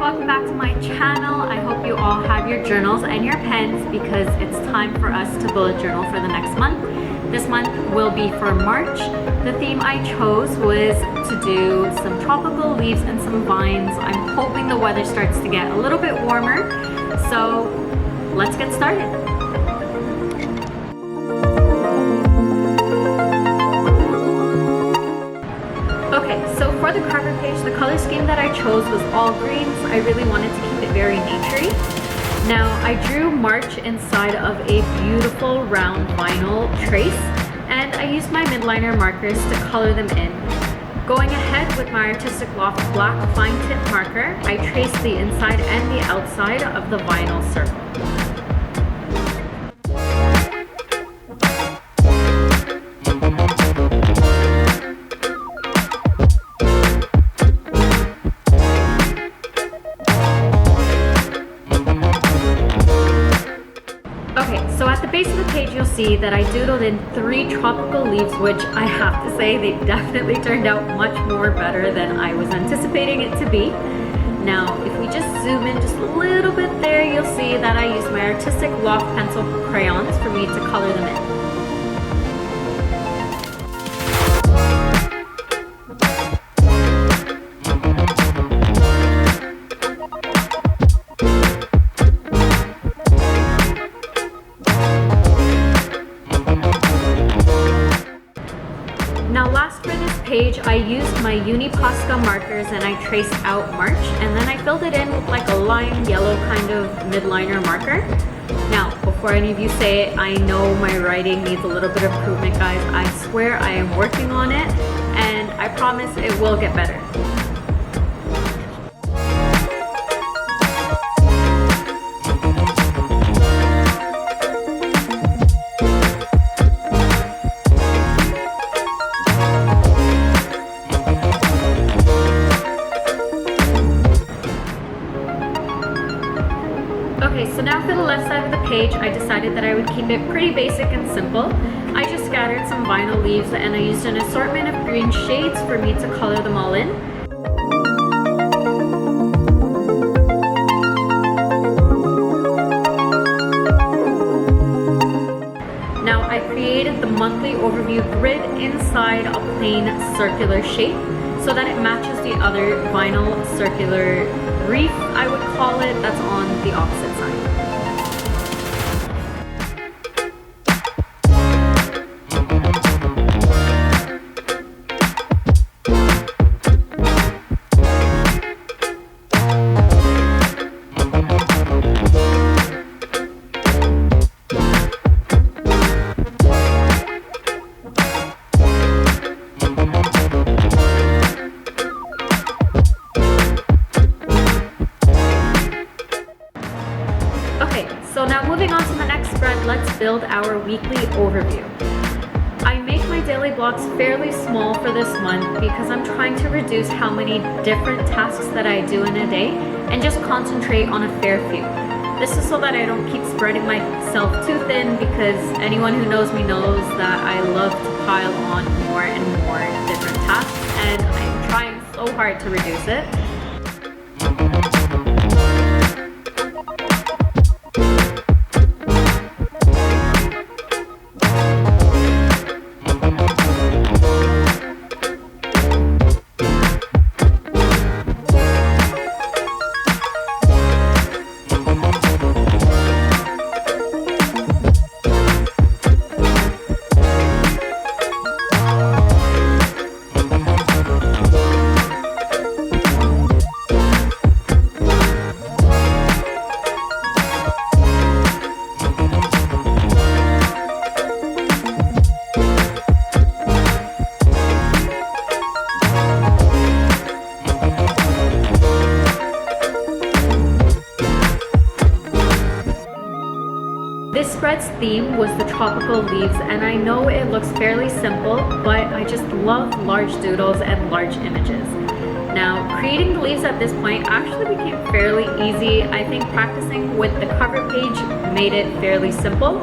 welcome back to my channel. I hope you all have your journals and your pens because it's time for us to bullet journal for the next month. This month will be for March. The theme I chose was to do some tropical leaves and some vines. I'm hoping the weather starts to get a little bit warmer, so let's get started. Okay, so for the cover page, the color scheme that I chose was all greens. I really wanted to keep it very naturey. Now, I drew March inside of a beautiful round vinyl trace, and I used my midliner markers to color them in. Going ahead with my Artistic Loft black fine tip marker, I traced the inside and the outside of the vinyl circle. So at the base of the page, you'll see that I doodled in 3 tropical leaves, which I have to say, they definitely turned out much more better than I was anticipating it to be. Now, if we just zoom in just a little bit there, you'll see that I used my Artistic Loft pencil crayons for me to color them in. Now last for this page, I used my Uni Posca markers and I traced out March, and then I filled it in with like a lime yellow kind of midliner marker. Now, before any of you say it, I know my writing needs a little bit of improvement, guys. I swear I am working on it, and I promise it will get better. Okay, so now for the left side of the page, I decided that I would keep it pretty basic and simple. I just scattered some vinyl leaves and I used an assortment of green shades for me to color them all in. Now I created the monthly overview grid inside a plain circular shape so that it matches the other vinyl circular reef, I would call it, that's on the opposite side. Okay, so now moving on to the next spread, let's build our weekly overview. I make my daily blocks fairly small for this month because I'm trying to reduce how many different tasks that I do in a day and just concentrate on a fair few. This is so that I don't keep spreading myself too thin, because anyone who knows me knows that I love to pile on more and more different tasks, and I'm trying so hard to reduce it. This spread's theme was the tropical leaves, and I know it looks fairly simple, but I just love large doodles and large images. Now, creating the leaves at this point actually became fairly easy. I think practicing with the cover page made it fairly simple,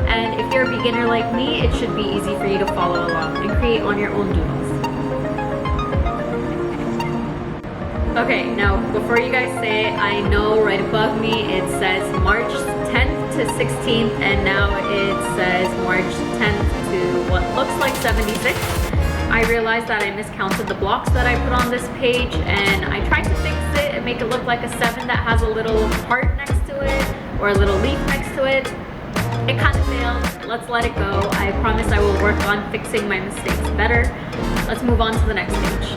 and if you're a beginner like me, it should be easy for you to follow along and create on your own doodles. Okay, now before you guys say it, I know right above me it says March 10th to 16th, and now it says March 10th to what looks like 76. I realized that I miscounted the blocks that I put on this page, and I tried to fix it and make it look like a 7 that has a little heart next to it or a little leaf next to it. It kind of failed. Let's let it go. I promise I will work on fixing my mistakes better. Let's move on to the next page.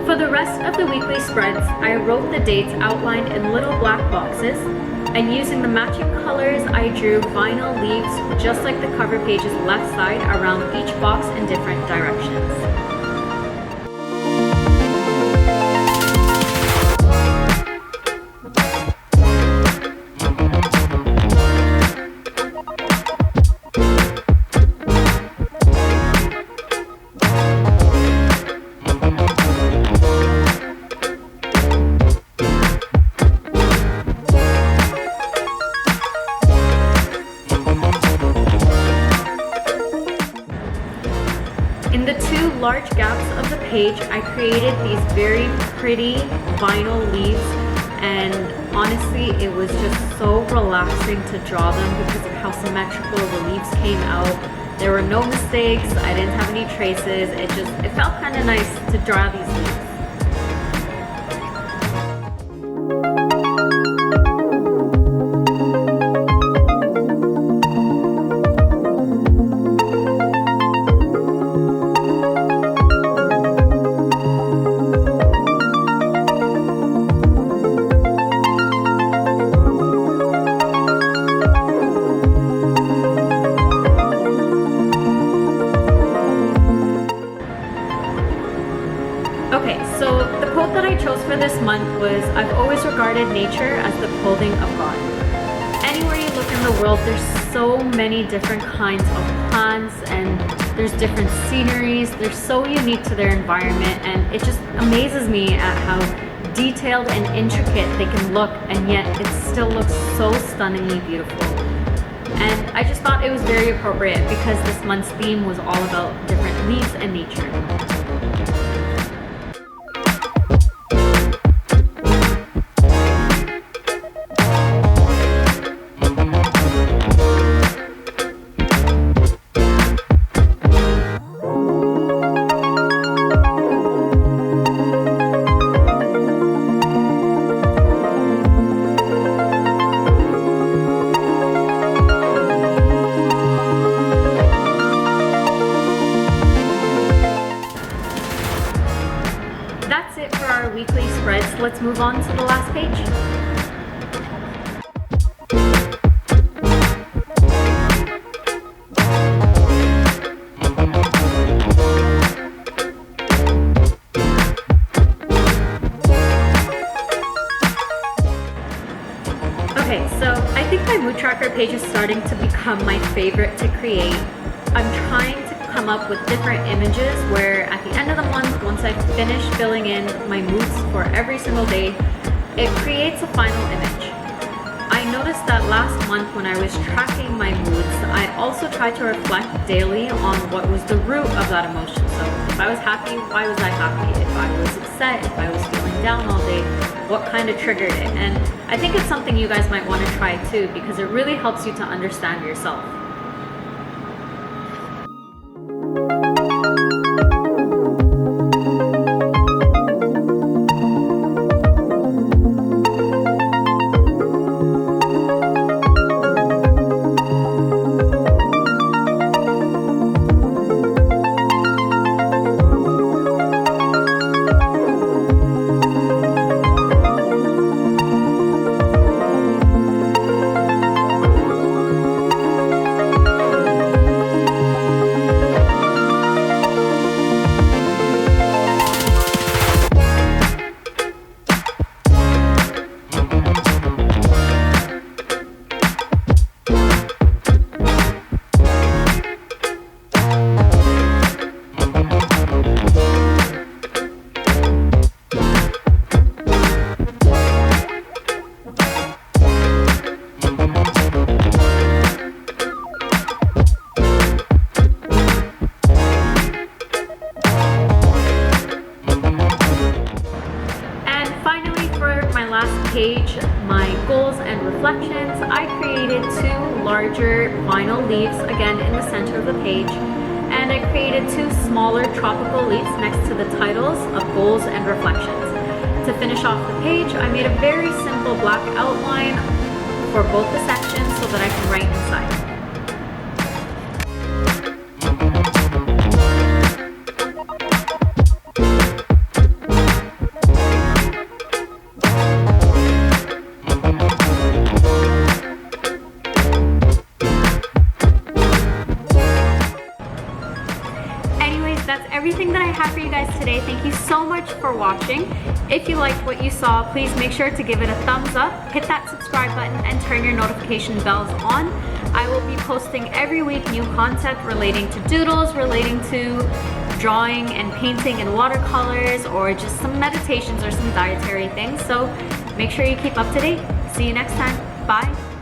For the rest of the weekly spreads, I wrote the dates outlined in little black boxes, and using the matching colors, I drew vinyl leaves just like the cover page's left side around each box in different directions. In the two large gaps of the page, I created these very pretty vinyl leaves, and honestly, it was just so relaxing to draw them because of how symmetrical the leaves came out. There were no mistakes, I didn't have any traces, it felt kind of nice to draw these leaves. Okay, so the quote that I chose for this month was, "I've always regarded nature as the clothing of God." Anywhere you look in the world, there's so many different kinds of plants, and there's different sceneries. They're so unique to their environment, and it just amazes me at how detailed and intricate they can look, and yet it still looks so stunningly beautiful. And I just thought it was very appropriate because this month's theme was all about different leaves and nature. That's it for our weekly spreads. Let's move on to the last page. Okay, so I think my mood tracker page is starting to become my favorite to create. I'm trying to come up with different images where at the end of the month, once I've finished filling in my moods for every single day, it creates a final image. I noticed that last month when I was tracking my moods, I also tried to reflect daily on what was the root of that emotion. So if I was happy, why was I happy? If I was upset, if I was feeling down all day, what kind of triggered it? And I think it's something you guys might want to try too, because it really helps you to understand yourself. page my goals and reflections, I created 2 larger vinyl leaves, again in the center of the page, and I created 2 smaller tropical leaves next to the titles of goals and reflections. To finish off the page, I made a very simple black outline for both the sections so that I can write inside. That's everything that I have for you guys today. Thank you so much for watching. If you liked what you saw, please make sure to give it a thumbs up, hit that subscribe button, and turn your notification bells on. I will be posting every week new content relating to doodles, relating to drawing and painting in watercolors, or just some meditations or some dietary things. So make sure you keep up to date. See you next time. Bye.